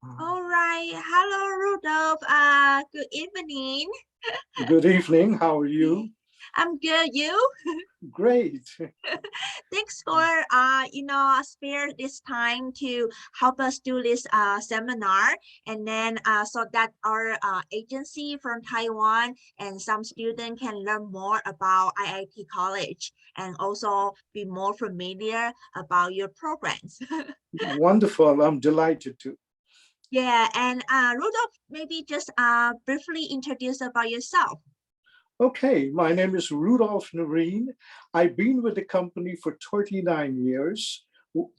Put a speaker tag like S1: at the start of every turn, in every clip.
S1: All right. Hello, Rudolph. Good evening.
S2: Good evening. How are you?
S1: I'm good. You?
S2: Great.
S1: Thanks for spare this time to help us do this seminar, and then so that our agency from Taiwan and some students can learn more about IIT College and also be more familiar about your programs.
S2: Wonderful. I'm delighted to.
S1: Yeah, and Rudolph, maybe just briefly introduce about yourself.
S2: Okay, my name is Rudolph Noreen. I've been with the company for 39 years.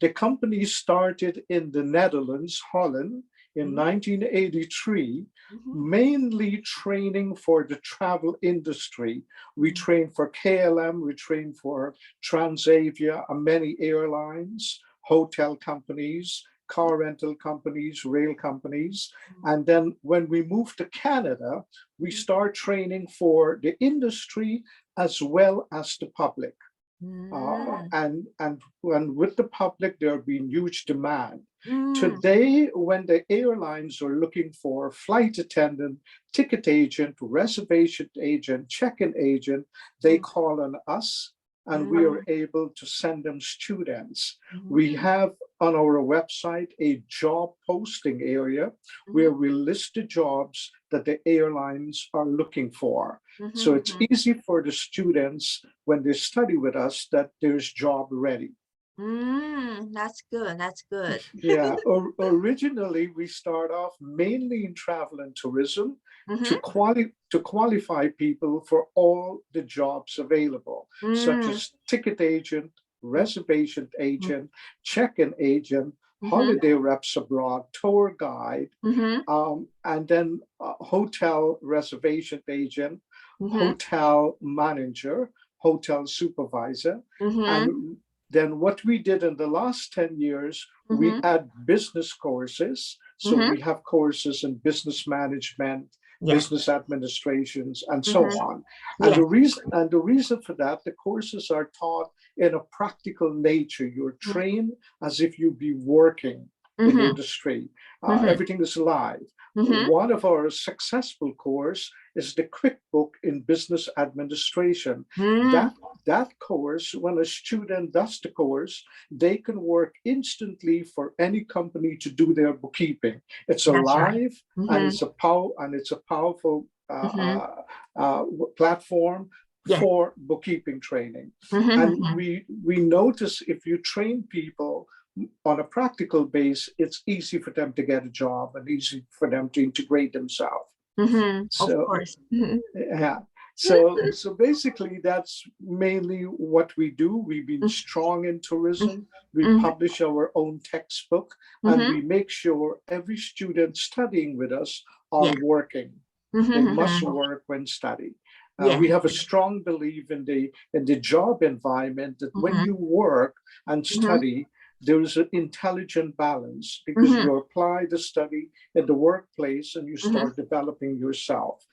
S2: The company started in the Netherlands, Holland, in 1983, mainly training for the travel industry. We train for KLM, we train for Transavia, and many airlines, hotel companies, car rental companies, rail companies. And then when we moved to Canada, we start training for the industry as well as the public. And with the public, there have been huge demand. Today, when the airlines are looking for flight attendant, ticket agent, reservation agent, check-in agent, they call on us, and we are able to send them students. We have on our website a job posting area where we list the jobs that the airlines are looking for. So it's easy for the students when they study with us that there's job ready.
S1: That's good. That's good.
S2: Yeah, originally we start off mainly in travel and tourism to qualify people for all the jobs available, such as ticket agent, reservation agent, check-in agent, holiday reps abroad, tour guide, and then hotel reservation agent, hotel manager, hotel supervisor, and then what we did in the last 10 years, we had business courses. So we have courses in business management, business administrations, and so on. And the reason for that, the courses are taught in a practical nature. You're trained as if you'd be working in industry. Everything is live. One of our successful course is the Quick Book in Business Administration. That course, when a student does the course, they can work instantly for any company to do their bookkeeping. It's alive and it's a powerful platform for bookkeeping training. And we notice if you train people on a practical base, it's easy for them to get a job and easy for them to integrate themselves.
S1: Of course.
S2: Yeah. So basically, that's mainly what we do. We've been strong in tourism. We publish our own textbook, and we make sure every student studying with us are working. They must work when studying. We have a strong belief in the job environment that when you work and study, there is an intelligent balance because you apply the study in the workplace and you start developing yourself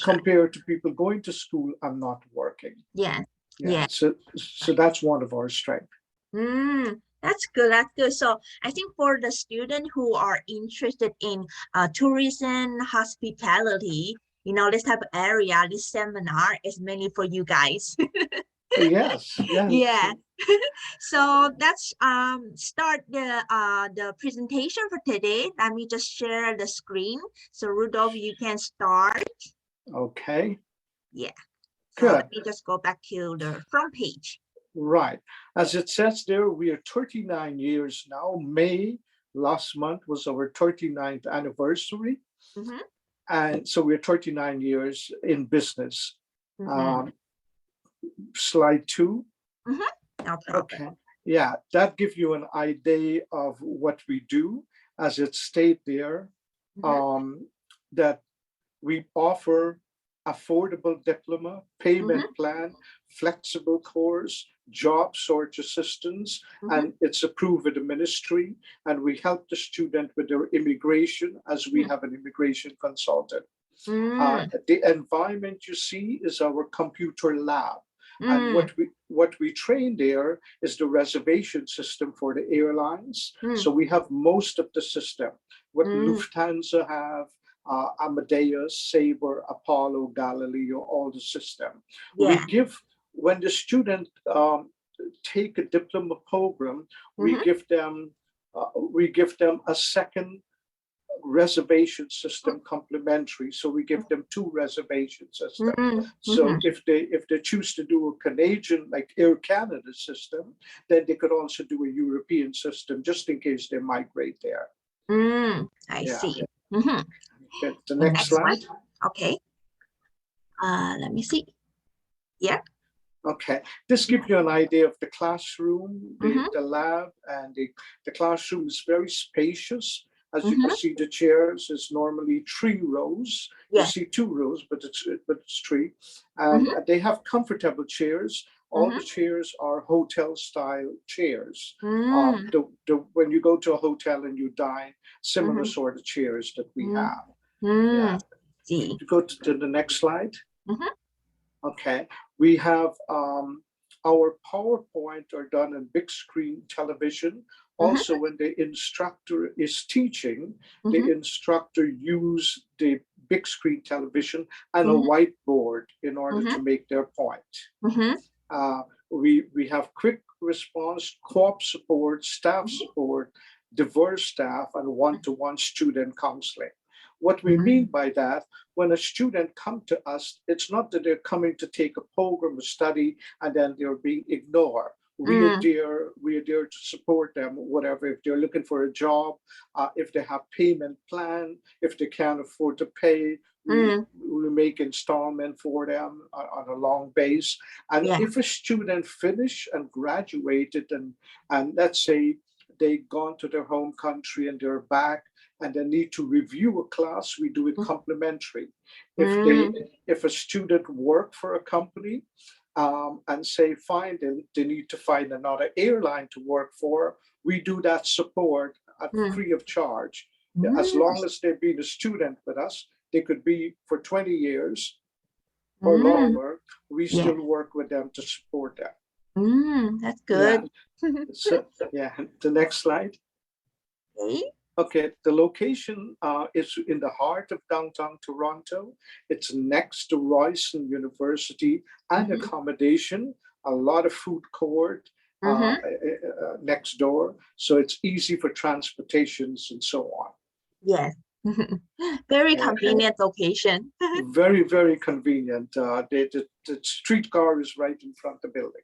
S2: compared to people going to school and not working. So that's one of our strengths.
S1: That's good. That's good. So I think for the student who are interested in tourism, hospitality, this type of area, this seminar is mainly for you guys.
S2: Yes.
S1: Yeah. So let's start the presentation for today. Let me just share the screen. So Rudolph, you can start.
S2: Okay.
S1: Yeah. So
S2: Good.
S1: let me just go back to the front page.
S2: Right. As it says there, we are 39 years now. May last month was our 39th anniversary. And so we're 39 years in business. Slide 2.
S1: No problem.
S2: Okay. Yeah, that gives you an idea of what we do. As it states there, that we offer affordable diploma, payment plan, flexible course, job search assistance, and it's approved with the ministry. And we help the student with their immigration as we have an immigration consultant. The environment you see is our computer lab. And what we train there is the reservation system for the airlines. So we have most of the system. What Lufthansa have, Amadeus, Sabre, Apollo, Galileo, all the system. We give, when the student take a diploma program, we give them a second reservation system complementary. So we give them 2 reservation systems. So if they choose to do a Canadian, like Air Canada system, then they could also do a European system just in case they migrate there.
S1: I see.
S2: Okay, the next slide.
S1: Okay. Let me see. Yeah.
S2: Okay, this gives you an idea of the classroom, the lab, and the classroom is very spacious. As you can see, the chairs is normally 3 rows. You see 2 rows, but it's 3. And they have comfortable chairs. All the chairs are hotel-style chairs. When you go to a hotel and you dine, similar sort of chairs that we have. You go to the next slide. Okay, we have our PowerPoint are done on big screen television. Also, when the instructor is teaching, the instructor use the big screen television and a whiteboard in order to make their point. We have quick response, co-op support, staff support, diverse staff, and one-to-one student counseling. What we mean by that, when a student come to us, it's not that they're coming to take a program of study and then they're being ignored. We are there to support them, whatever. If they're looking for a job, if they have payment plan, if they can't afford to pay, we make installment for them on a long base. And if a student finish and graduated and let's say they've gone to their home country and they're back and they need to review a class, we do it complimentary. If a student work for a company, and say they need to find another airline to work for, we do that support at free of charge. As long as they've been a student with us, they could be for 20 years or longer, we still work with them to support them.
S1: That's good.
S2: So, the next slide. Okay, the location is in the heart of downtown Toronto. It's next to Royston University and accommodation, a lot of food court next door. So it's easy for transportations and so on.
S1: Yes. Very convenient location.
S2: Very, very convenient. The streetcar is right in front of the building.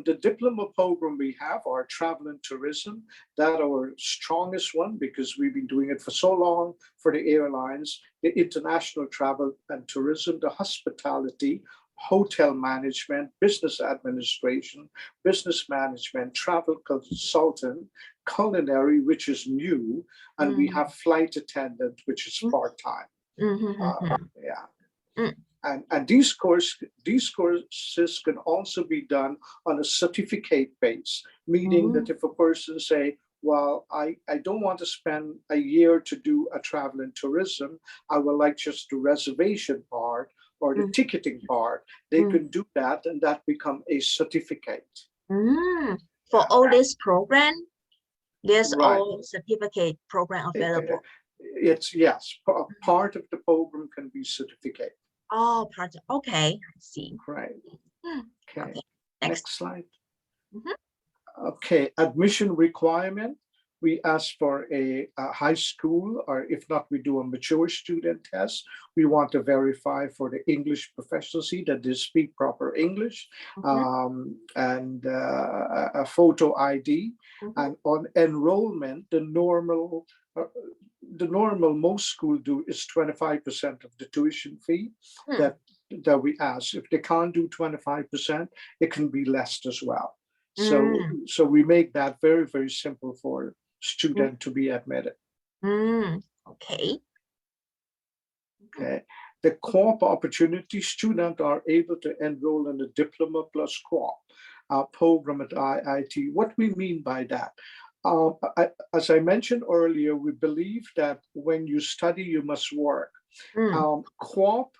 S2: The diploma program we have, our travel and tourism, that our strongest one because we've been doing it for so long for the airlines, the international travel and tourism, the hospitality, hotel management, business administration, business management, travel consultant, culinary, which is new, and we have flight attendant, which is part-time. And these courses can also be done on a certificate base, meaning that if a person say, well, I don't want to spend a year to do a travel and tourism, I would like just the reservation part or the ticketing part, they can do that and that become a certificate.
S1: For all this program, there's all certificate program available.
S2: It's part of the program can be certificate.
S1: Oh, part of, okay, I see.
S2: Right. Okay.
S1: Next
S2: slide. Okay, admission requirement. We ask for a high school, or if not, we do a mature student test. We want to verify for the English proficiency that they speak proper English, and a photo ID. And on enrollment, the normal most school do is 25% of the tuition fee that we ask. If they can't do 25%, it can be less as well. So we make that very, very simple for student to be admitted.
S1: Okay.
S2: The co-op opportunity, students are able to enroll in a diploma plus co-op program at IIT. What we mean by that? As I mentioned earlier, we believe that when you study, you must work. Co-op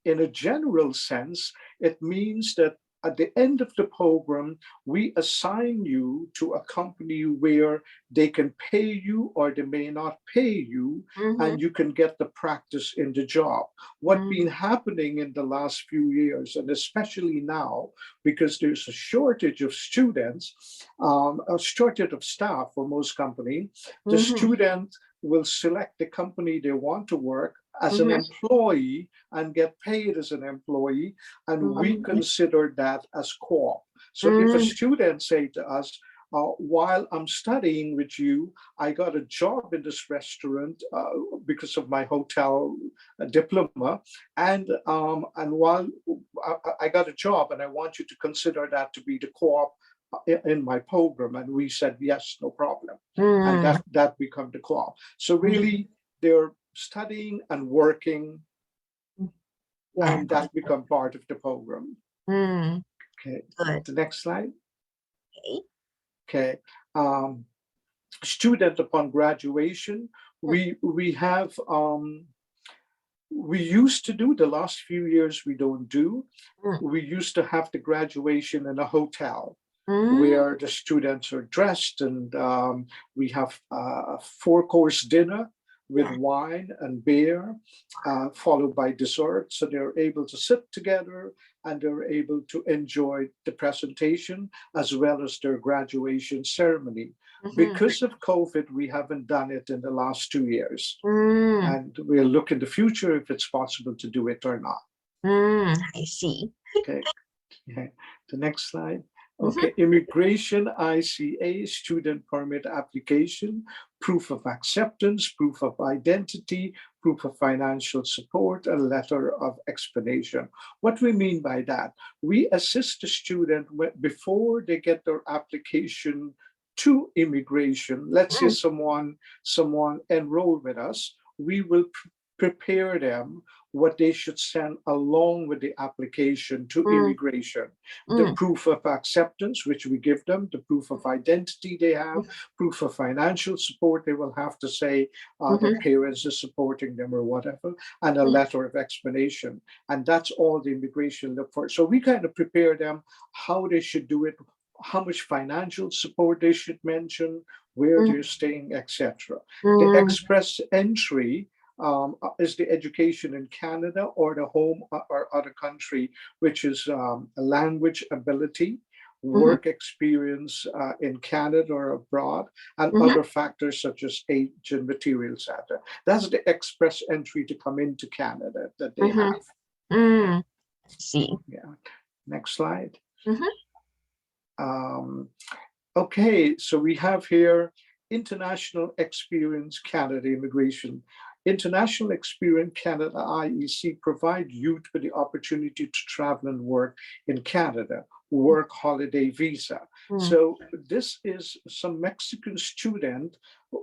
S2: in a general sense, it means that at the end of the program, we assign you to a company where they can pay you or they may not pay you, and you can get the practice in the job. What's been happening in the last few years, and especially now, because there's a shortage of students, a shortage of staff for most companies, the student will select the company they want to work as an employee and get paid as an employee, and we consider that as co-op. So if a student say to us, while I'm studying with you, I got a job in this restaurant because of my hotel diploma, and while I got a job, and I want you to consider that to be the co-op in my program, and we said yes, no problem, and that become the co-op. So really, they're studying and working, and that become part of the program. Okay,
S1: Good.
S2: the next slide.
S1: Okay.
S2: Okay, student upon graduation, we have we used to do, the last few years we don't do, we used to have the graduation in a hotel where the students are dressed, and we have a 4-course dinner with wine and beer, followed by dessert. So they're able to sit together and they're able to enjoy the presentation as well as their graduation ceremony. Because of COVID, we haven't done it in the last 2 years. And we'll look in the future if it's possible to do it or not.
S1: I see.
S2: Okay. Yeah. The next slide. Okay, immigration, ICA, student permit application, proof of acceptance, proof of identity, proof of financial support, a letter of explanation. What we mean by that, we assist the student before they get their application to immigration. Let's say someone enrolled with us, we will prepare them what they should send along with the application to immigration. The proof of acceptance, which we give them, the proof of identity they have, proof of financial support they will have to say their parents are supporting them or whatever, and a letter of explanation. And that's all the immigration look for. So we kind of prepare them how they should do it, how much financial support they should mention, where they're staying, etc. The express entry is the education in Canada or the home or other country, which is language ability, work experience in Canada or abroad, and other factors such as age and material status. That's the express entry to come into Canada that they have.
S1: See.
S2: Yeah. Next slide. Okay, so we have here International Experience Canada Immigration. International Experience Canada IEC provide youth with the opportunity to travel and work in Canada, work holiday visa. So this is some Mexican student.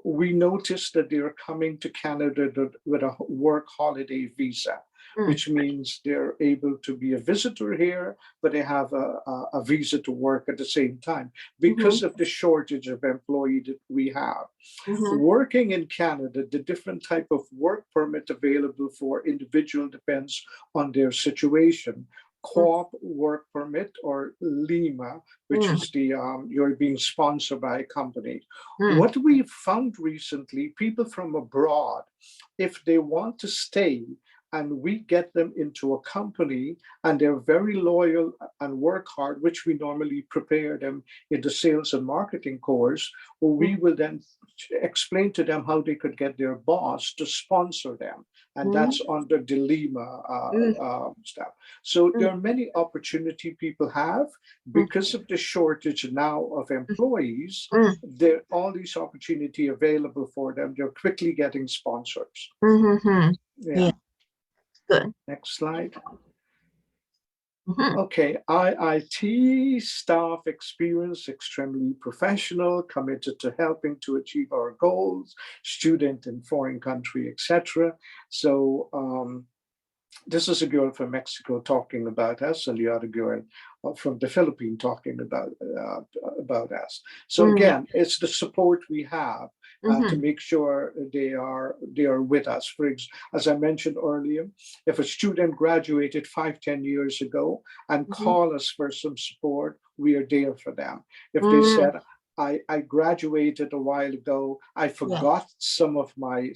S2: We noticed that they're coming to Canada with a work holiday visa, which means they're able to be a visitor here, but they have a visa to work at the same time because of the shortage of employees that we have. Working in Canada, the different type of work permit available for individual depends on their situation. Co-op work permit or LIMA, which is the you're being sponsored by a company. What we found recently, people from abroad, if they want to stay and we get them into a company and they're very loyal and work hard, which we normally prepare them in the sales and marketing course, we will then explain to them how they could get their boss to sponsor them. And that's under the LIMA stuff. So there are many opportunity people have because of the shortage now of employees. There are all these opportunity available for them. They're quickly getting sponsors. Yeah.
S1: Good.
S2: Next slide. Okay, IIT staff experience, extremely professional, committed to helping to achieve our goals, student in foreign country, etc. So this is a girl from Mexico talking about us, and the other girl from the Philippines talking about us. So again, it's the support we have to make sure they are with us. As I mentioned earlier, if a student graduated 5-10 years ago and call us for some support, we are there for them. If they said, I graduated a while ago, I forgot some of my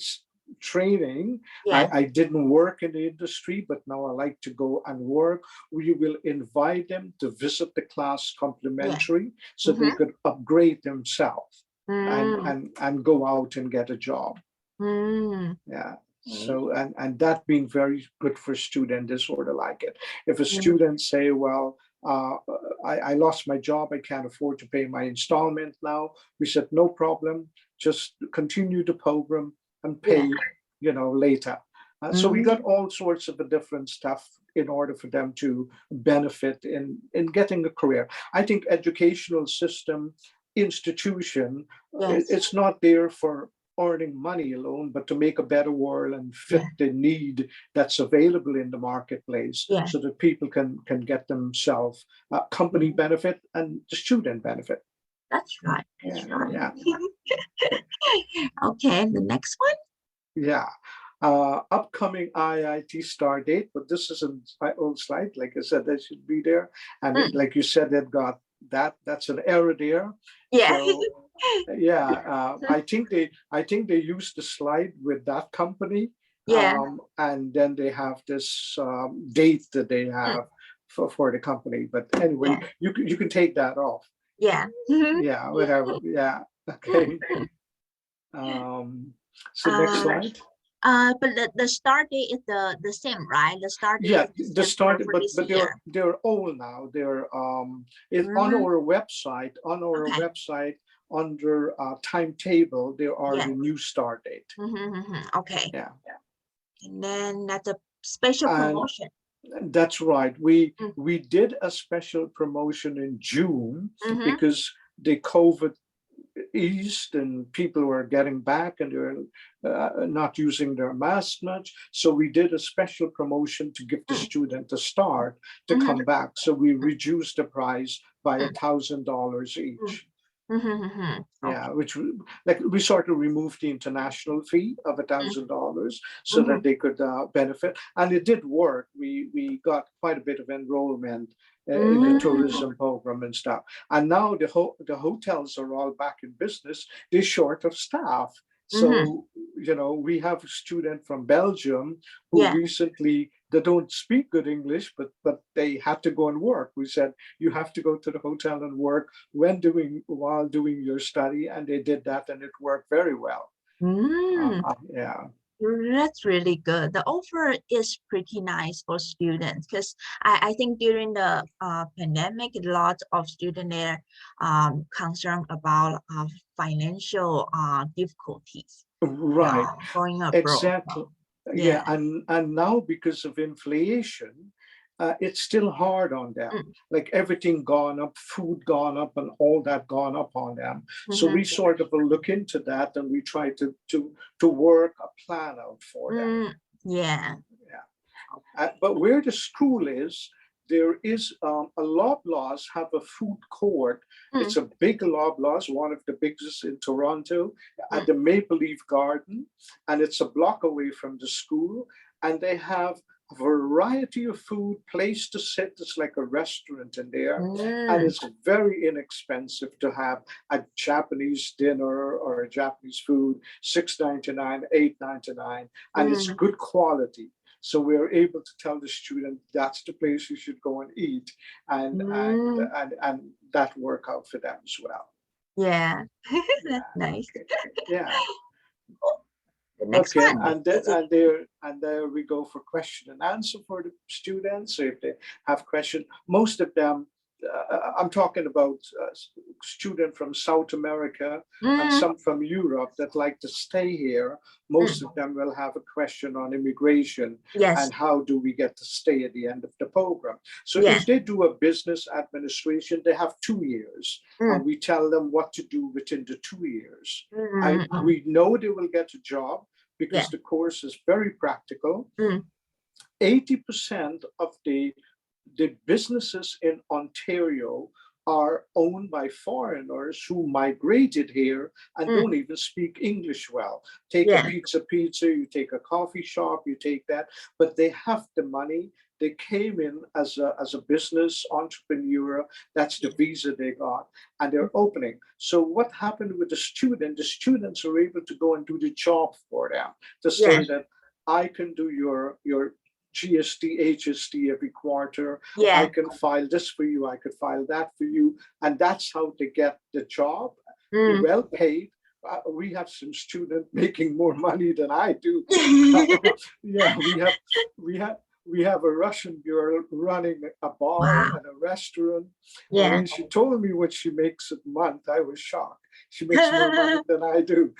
S2: training, I didn't work in the industry, but now I like to go and work, we will invite them to visit the class complimentary so they could upgrade themselves and go out and get a job. So and that being very good for students, they sort of like it. If a student say, well, I lost my job, I can't afford to pay my installment now, we said no problem, just continue the program and pay later. So we got all sorts of the different stuff in order for them to benefit in getting a career. I think educational system, institution, it's not there for earning money alone, but to make a better world and fit the need that's available in the marketplace so that people can get themselves company benefit and the student benefit.
S1: That's right. That's right. Okay, the next one.
S2: Upcoming IIT start date, but this isn't my old slide. Like I said, that should be there. And like you said, they've got that's an error there. So, I think they used the slide with that company. And then they have this date that they have for the company. But anyway, you can take that off. Whatever. Okay. So next slide.
S1: But the start date is the same, right? The start date is
S2: the start, but they're old now. They're it's on our website. Website under timetable, there are the new start date.
S1: Okay. And then that's a special promotion.
S2: That's right. We did a special promotion in June because the COVID eased and people were getting back and they're not using their mask much. So we did a special promotion to give the student a start to come back. So we reduced the price by $1,000 each. Which we sort of removed the international fee of $1,000 so that they could benefit, and it did work. We got quite a bit of enrollment in the tourism program and stuff, and now the hotels are all back in business. They're short of staff, so we have a student from Belgium who recently, they don't speak good English, but they had to go and work. We said, you have to go to the hotel and work while doing your study. And they did that and it worked very well.
S1: That's really good. The offer is pretty nice for students because I think during the pandemic, a lot of students are concerned about financial difficulties.
S2: Right.
S1: Going abroad.
S2: Exactly. And now because of inflation, it's still hard on them. Like everything gone up, food gone up, and all that gone up on them. So we sort of look into that and we try to work a plan out for them. But where the school is, there is a Loblaws have a food court. It's a big Loblaws, one of the biggest in Toronto, at the Maple Leaf Garden, and it's a block away from the school. And they have a variety of food, place to sit. It's like a restaurant in there, and it's very inexpensive to have a Japanese dinner or a Japanese food, $6.99, $8.99, and it's good quality. So we're able to tell the student that's the place you should go and eat, and that work out for them as well.
S1: That's nice. The next
S2: one. And there we go for question and answer for the students. So if they have questions, most of them, I'm talking about students from South America and some from Europe that like to stay here. Most of them will have a question on immigration and how do we get to stay at the end of the program. So if they do a business administration, they have 2 years and we tell them what to do within the 2 years. We know they will get a job because the course is very practical. 80% of the businesses in Ontario are owned by foreigners who migrated here and don't even speak English well. Take a pizza, you take a coffee shop, you take that, but they have the money. They came in as a business entrepreneur. That's the visa they got, and they're opening. So what happened with the student? The students are able to go and do the job for them to say that I can do your GST, HST every quarter. I can file this for you. I could file that for you, and that's how they get the job. Well paid. We have some students making more money than I do. Yeah, we have a Russian girl running a bar and a restaurant. And when she told me what she makes a month, I was shocked. She makes more money than I do.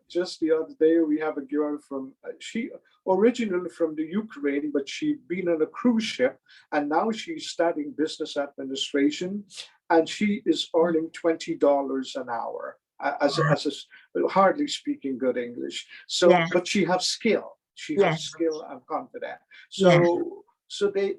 S2: Just the other day, we have a girl from, she originally from the Ukraine, but she'd been on a cruise ship, and now she's studying business administration, and she is earning $20 an hour as hardly speaking good English. So, but she has skill. She has skill and confidence. So they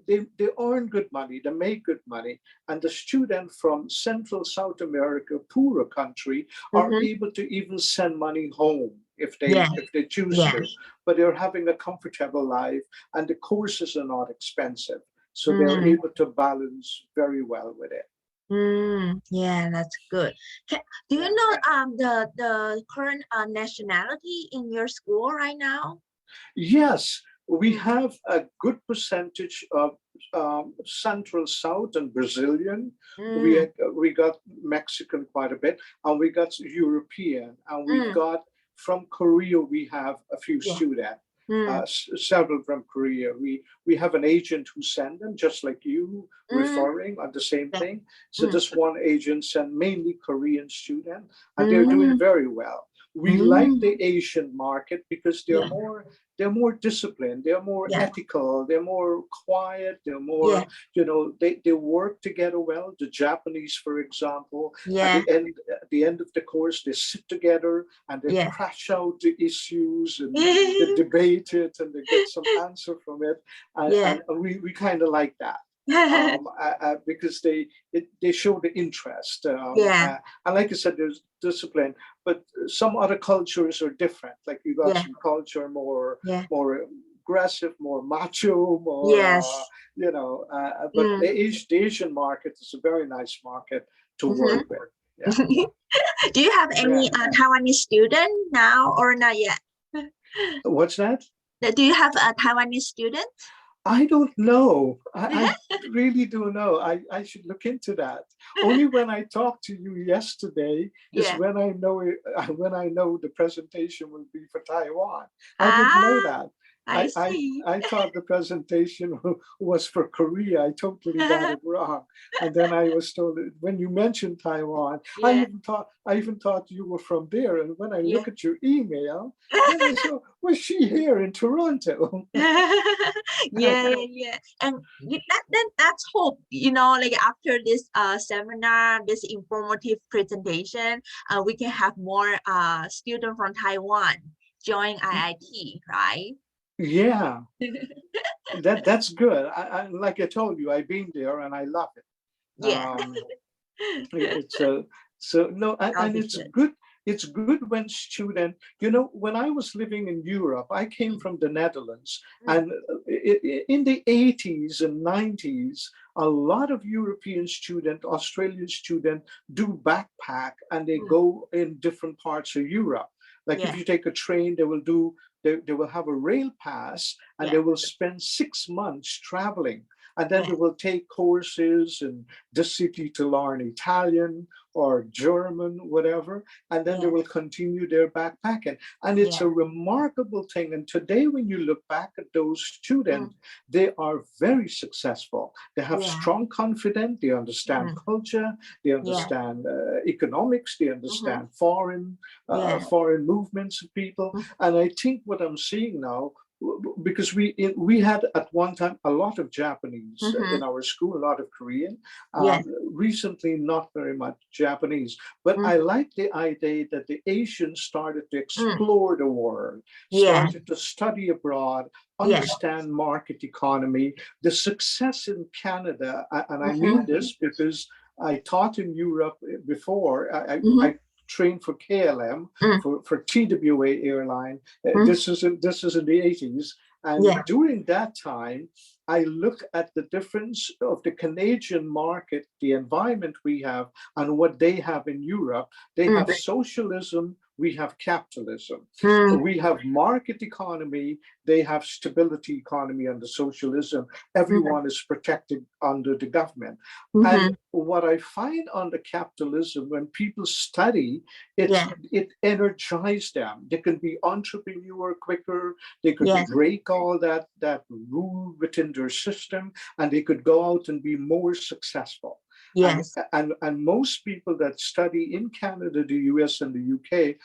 S2: earn good money, they make good money. And the students from Central South America, poorer country, are able to even send money home if they choose to. But they're having a comfortable life, and the courses are not expensive. So they're able to balance very well with it.
S1: Yeah, that's good. Do you know the current nationality in your school right now?
S2: Yes, we have a good percentage of Central South and Brazilian. We got Mexican quite a bit, and we got European, and we've got from Korea. We have a few students. Several from Korea. We have an agent who sent them, just like you, referring on the same thing. So this one agent sent mainly Korean students, and they're doing very well. We like the Asian market because they're more disciplined, they're more ethical, they're more quiet, they're more, they work together well. The Japanese, for example, at the end of the course, they sit together and they crash out the issues and they debate it and they get some answer from it. And we kind of like that. Because they show the interest. And like I said, there's discipline, but some other cultures are different. Like you got some culture more aggressive, more macho, more but the Asian market is a very nice market to work with.
S1: Do you have any Taiwanese student now or not yet?
S2: What's that?
S1: Do you have a Taiwanese student?
S2: I don't know. I really don't know. I should look into that. Only when I talked to you yesterday is when I know the presentation will be for Taiwan. I didn't know that. I thought the presentation was for Korea. I totally got it wrong. And then I was told when you mentioned Taiwan, I even thought you were from there. And when I look at your email, I said, was she here in Toronto?
S1: And that's hope, like after this seminar, this informative presentation, we can have more students from Taiwan join IIT, right?
S2: Yeah, that's good. I like I told you, I've been there and I love it. It's good. It's good when students, when I was living in Europe, I came from the Netherlands, and in the 80s and 90s, a lot of European students, Australian students do backpack and they go in different parts of Europe. Like if you take a train, they will have a rail pass and they will spend 6 months traveling. And then they will take courses in the city to learn Italian or German, whatever. And then they will continue their backpacking. And it's a remarkable thing. And today, when you look back at those students, they are very successful. They have strong confidence. They understand culture. They understand economics. They understand foreign movements of people. And I think what I'm seeing now, because we had at one time a lot of Japanese in our school, a lot of Korean. Recently, not very much Japanese. But I like the idea that the Asians started to explore the world, started to study abroad, understand market economy. The success in Canada, and I mean this because I taught in Europe before. I trained for KLM, for TWA airline. This is in the 80s. And during that time, I look at the difference of the Canadian market, the environment we have, and what they have in Europe. They have socialism, we have capitalism. We have market economy, they have stability economy under socialism. Everyone is protected under the government. And what I find under capitalism, when people study, it energizes them. They can be entrepreneur quicker, they could break all that rule within their system, and they could go out and be more successful.
S1: Yes.
S2: And most people that study in Canada, the US, and the UK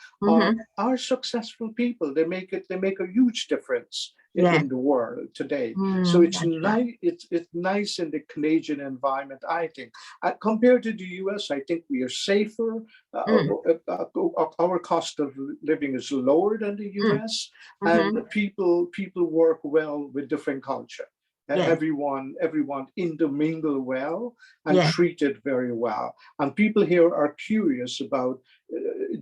S2: are successful people. They make a huge difference in the world today. So it's nice. It's nice in the Canadian environment, I think. Compared to the US, I think we are safer. Our cost of living is lower than the US, and people work well with different culture. Everyone intermingle well and treated very well. And people here are curious about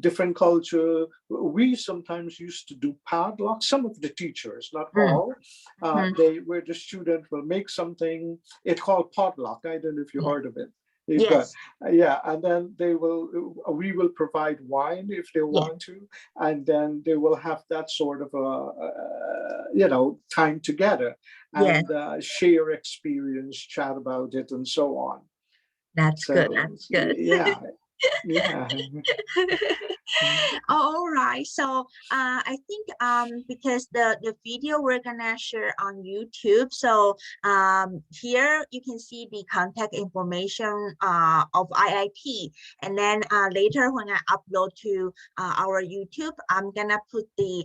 S2: different culture. We sometimes used to do padlock. Some of the teachers, not all, where the student will make something. It's called potluck. I don't know if you heard of it.
S1: Yes.
S2: And then we will provide wine if they want to, and then they will have that sort of time together and share experience, chat about it, and so on.
S1: That's good. That's good.
S2: Yeah.
S1: All right. So I think because the video we're gonna share on YouTube. So here you can see the contact information of IIT, and then later when I upload to our YouTube, I'm gonna put the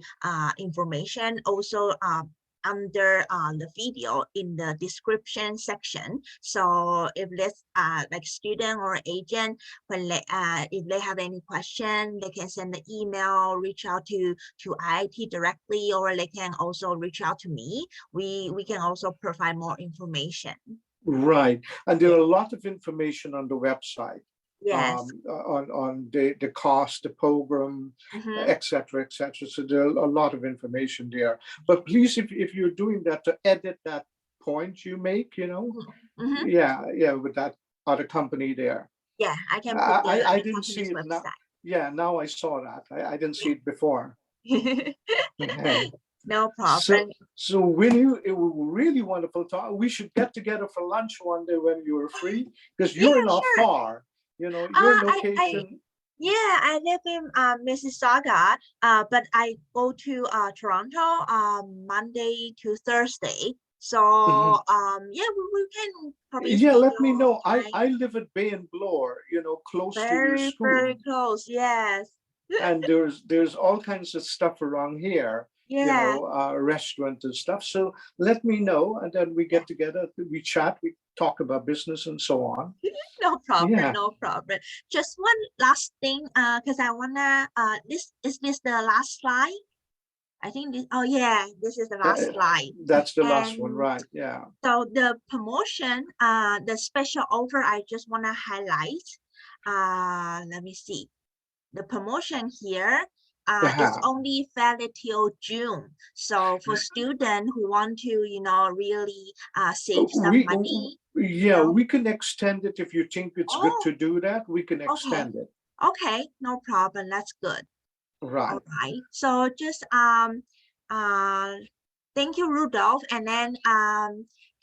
S1: information also under the video in the description section. So if there's like student or agent, when if they have any question, they can send the email, reach out to IIT directly, or they can also reach out to me. We can also provide more information.
S2: Right, and there are a lot of information on the website.
S1: Yes.
S2: On the cost, the program, etc. So there are a lot of information there. But please, if you're doing that, to edit that point you make, with that other company there.
S1: Yeah, I can put
S2: I didn't see it
S1: website.
S2: now. Yeah, now I saw that. I didn't see it before.
S1: No problem.
S2: So when it was really wonderful talk. We should get together for lunch one day when you're free, because you're not far. Your location.
S1: I live in Mississauga, but I go to Toronto Monday to Thursday. So we can probably
S2: let me know. I live at Bay and Bloor, close to your school.
S1: Very close, yes.
S2: And there's all kinds of stuff around here. Restaurant and stuff. So let me know, and then we get together, we chat, we talk about business and so on.
S1: No problem, no problem. Just one last thing, because I wanna is this the last slide? I think this, this is the last slide.
S2: That's the last one, right? Yeah.
S1: So the promotion, the special offer, I just wanna highlight. Let me see. The promotion here is only valid till June. So for students who want to, really save some money.
S2: We can extend it if you think it's good to do that. We can extend it.
S1: Okay, no problem. That's good.
S2: Right.
S1: All right. So just thank you, Rudolph, and then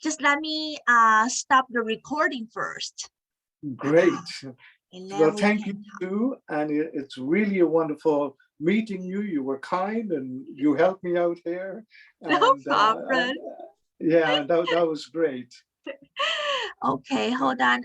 S1: just let me stop the recording first.
S2: Great. Well, thank you too, and it's really a wonderful meeting you. You were kind and you helped me out here.
S1: No problem.
S2: That was great.
S1: Okay, hold on.